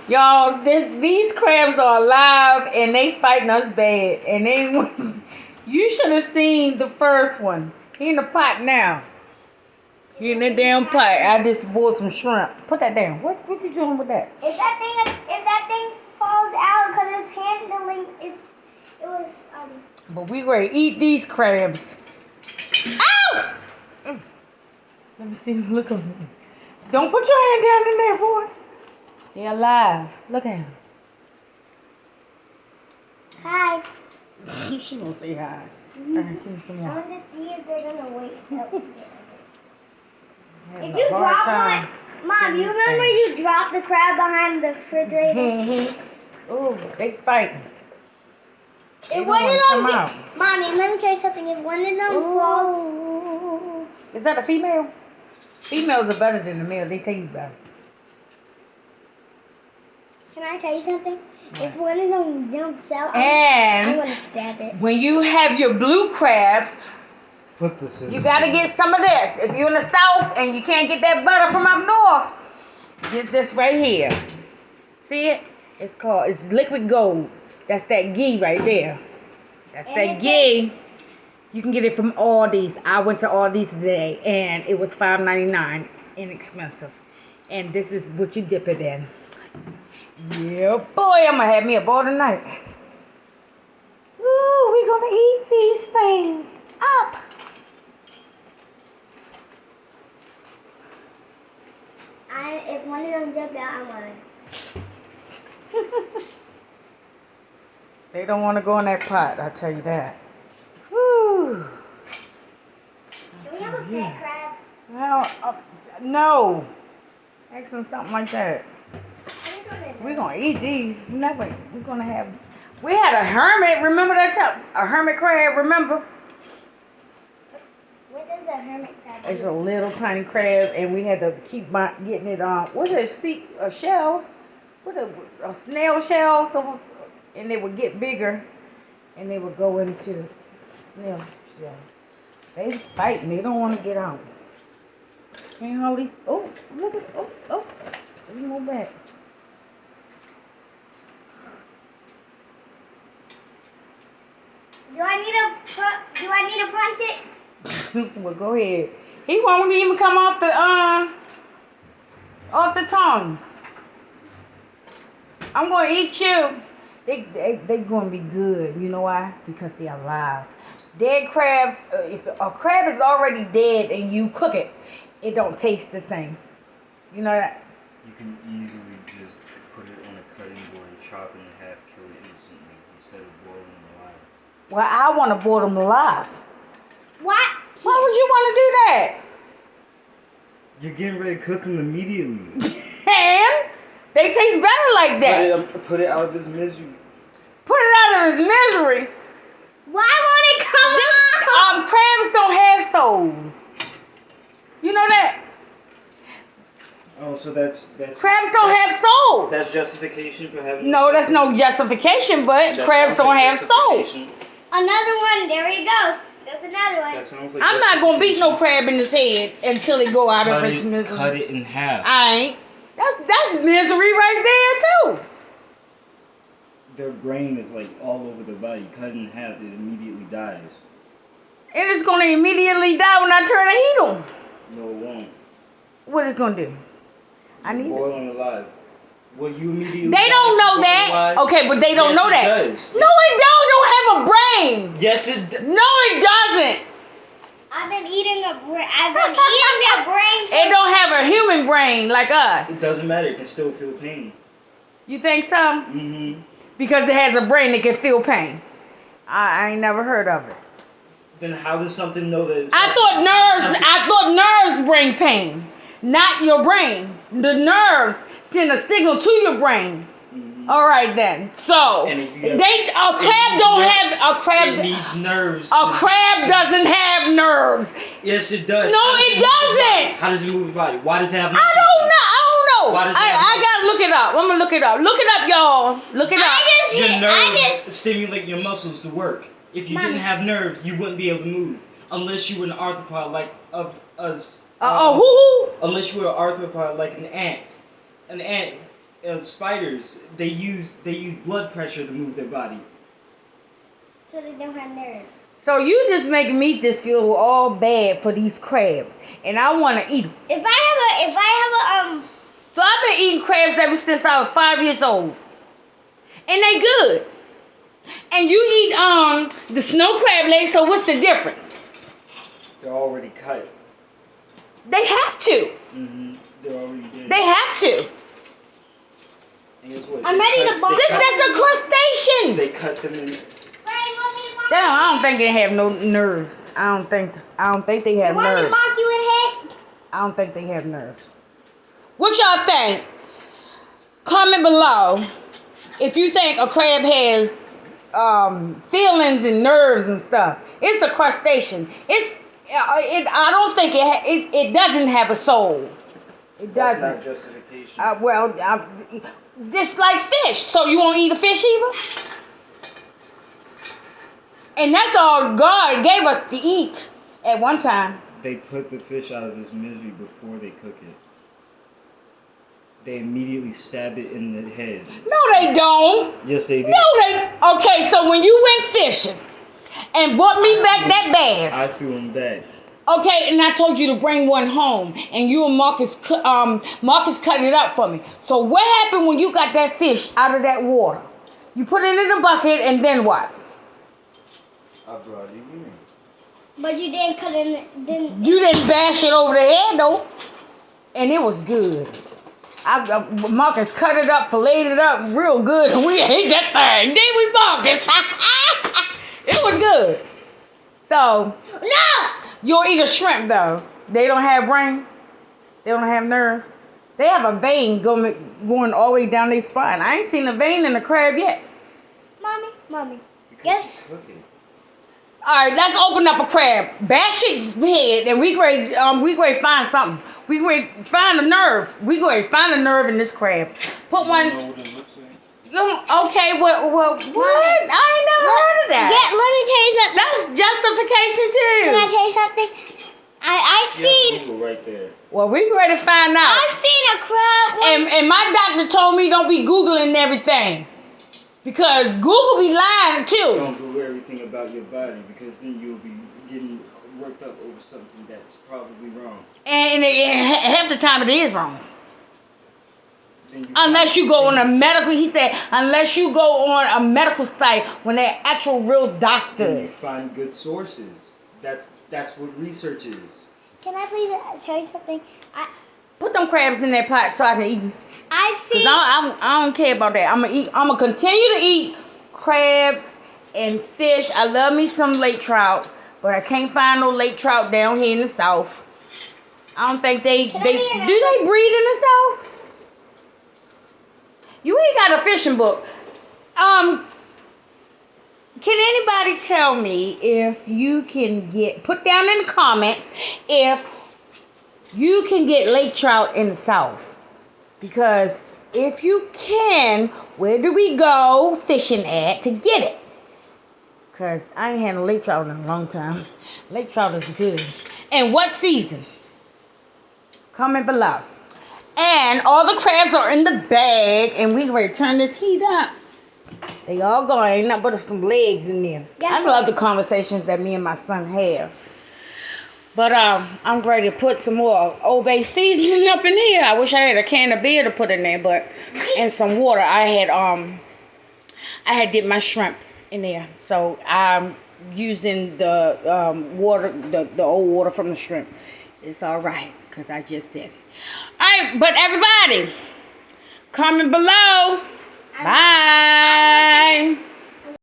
Y'all, these crabs are alive and they fighting us bad. And they, you should have seen the first one. He in the pot now. He in that damn pot. I just bought some shrimp. Put that down. What you doing with that? If that thing falls out because it's handling it was But we ready to eat these crabs. Ow! Let me see. Look at them. Don't put your hand down in there, boy. They're alive. Look at him. Hi. She gonna say hi. Mm-hmm. Alright, give me some I more. want to see if they're gonna wake up. Having If a you hard drop time. one, Mom, you remember you dropped the crab behind the refrigerator? Oh, they fighting. They If don't one of wanna them, come out. Mommy, let me tell you something. If one of them falls, Oh. Is that a female? Females are better than the male. They taste better. can I tell you something? If one of them jumps out, And I'm gonna stab it. when you have your blue crabs, Put the scissors you gotta in. get some of this. If you're in the south and you can't get that butter from up north, get this right here. See it? It's liquid gold. That's that ghee right there. That's that ghee. You can get it from Aldi's. I went to Aldi's today and it was $5.99, inexpensive. And this is what you dip it in. Yeah, boy, I'm gonna have me a ball tonight. Ooh, we're gonna eat these things up. If one of them jumps out, I want it. They don't want to go in that pot, I tell you that. Whew. Do we have a pet crab? Well, no. Ask them something like that. We're going to eat these. We're going to have... We had a hermit. Remember that time? A hermit crab, remember? What does a hermit crab do? It's a little tiny crab, and we had to keep getting it on... What's it? Shells? A snail shell? So, and they would get bigger, and they would go into the snail shell. They fighting. They don't want to get out. Can't hardly... Oh, look at... Oh. Let's move back. Do I need to punch it? Well, go ahead. He won't even come off the tongues. I'm gonna eat you. They gonna be good. You know why? Because they're alive. Dead crabs. If a crab is already dead and you cook it, it don't taste the same. You know that. You can easily just put it on a cutting board and chop it in half, kill it instantly instead of boiling it alive. Well, I want to boil them alive. What? Why would you want to do that? You're getting ready to cook them immediately. And they taste better like that. Put it out of this misery. Put it out of his misery. Why won't it come off? Crabs don't have souls. You know that? Oh, so that's Crabs don't have souls. That's justification for having. No, that's no justification, but That crabs sounds don't like have souls. justification. Another one. There we go. There's another one. That sounds like I'm not gonna beat no crab in his head until it go out of its misery. Cut it in half. I ain't. That's misery right there too. Their brain is like all over the body. Cut it in half, it immediately dies. And it's gonna immediately die when I turn the heat on. No, it won't. What is it gonna do? I need it. Boiling alive. Well, you immediately. They don't know that. Okay, but they don't Yes, know it that. does. No, it don't. Don't have a brain. Yes, it does. No, it doesn't. I've been eating their brain. It don't have a human brain like It us. doesn't matter. It can still feel pain. You think so? Mm-hmm. Because it has a brain that can feel pain. I ain't never heard of it. Then how does something know that it's... I thought nerves bring pain, not your brain. The nerves send a signal to your brain. Mm-hmm. All right then. So And if you have- crab It needs nerves. A crab doesn't have nerves. Yes, it does. No, How does it move its doesn't. body? How does it move its body? Why does it have... I don't know. Why does it I have gotta look it up. I'm gonna look it up. Look it up, y'all. Look it up. Your nerves stimulate your muscles to work. If you Mommy. didn't have nerves, you wouldn't be able to move. Unless you were an arthropod like Who? Unless you were an arthropod like an ant. An ant spiders, they use blood pressure to move their body. So they don't have nerves. So you just making me just feel all bad for these crabs, and I want to eat them. If I have a So I've been eating crabs ever since I was 5 years old, and they good. And you eat the snow crab legs. So what's the difference? They're already cut. They have to. They're already dead. They have to. And guess what? I'm ready to box. That's a crustacean. They cut them in. Damn, I don't think they have no nerves. I don't think they have Want me to nerves. bonk you in head? I don't think they have nerves. What y'all think? Comment below if you think a crab has feelings and nerves and stuff. It's a crustacean. I don't think it doesn't have a soul. It That's doesn't. not justification. Just like fish. So you won't eat a fish either? And that's all God gave us to eat at one time. They put the fish out of its misery before they cook it. They immediately stab it in the head. No, they don't. Yes, they do. Okay, so when you went fishing and brought me back that bass. I threw them back. Okay, and I told you to bring one home, and you and Marcus cut it up for me. So what happened when you got that fish out of that water? You put it in a bucket, and then what? I brought it in. But you didn't cut it. You didn't bash it over the head though, and it was good. Marcus cut it up, filleted it up real good, and we ate that thing. Did we, Marcus? It was good. So No. you'll eat a shrimp though. They don't have brains. They don't have nerves. They have a vein going all the way down their spine. I ain't seen a vein in a crab yet. Mommy. Because Yes. you cook it. All right, let's open up a crab. Bash its head, and we going to find something. We going to find a nerve. We going to find a nerve in this crab. Put one. You know what it looks like? Okay, what? I ain't never heard of that. Yeah, let me tell you something. That's justification too. Can I tell you something? I seen. Yeah, Google right there. Well, we ready to find out. I seen a crab. And my doctor told me don't be Googling everything. Because Google be lying too. Don't Google everything about your body because then you'll be getting worked up over something that's probably wrong. And half the time it is wrong. Then Unless you go on a medical, he said, unless you go on a medical site when they're actual real then you doctors. find good sources. That's what research is. Can I please tell you something? Put them crabs in that pot so I can eat them. I Cause see. I don't care about that. I'm gonna continue to eat crabs and fish. I love me some lake trout, but I can't find no lake trout down here in the south. I don't think do they breed in the south? You ain't got a fishing book. Can anybody tell me if you can put down in the comments if you can get lake trout in the south? Because if you can, where do we go fishing at to get it? Because I ain't had a lake trout in a long time. Lake trout is good. And what season? Comment below. And all the crabs are in the bag. And we ready to turn this heat up. They all gone. Ain't nothing but some legs in there. I love the conversations that me and my son have. But I'm ready to put some more Old Bay seasoning up in here. I wish I had a can of beer to put in there, but and some water. I had dipped my shrimp in there, so I'm using the water, the old water from the shrimp. It's all right because I just did it. All right, but everybody, comment below. Bye.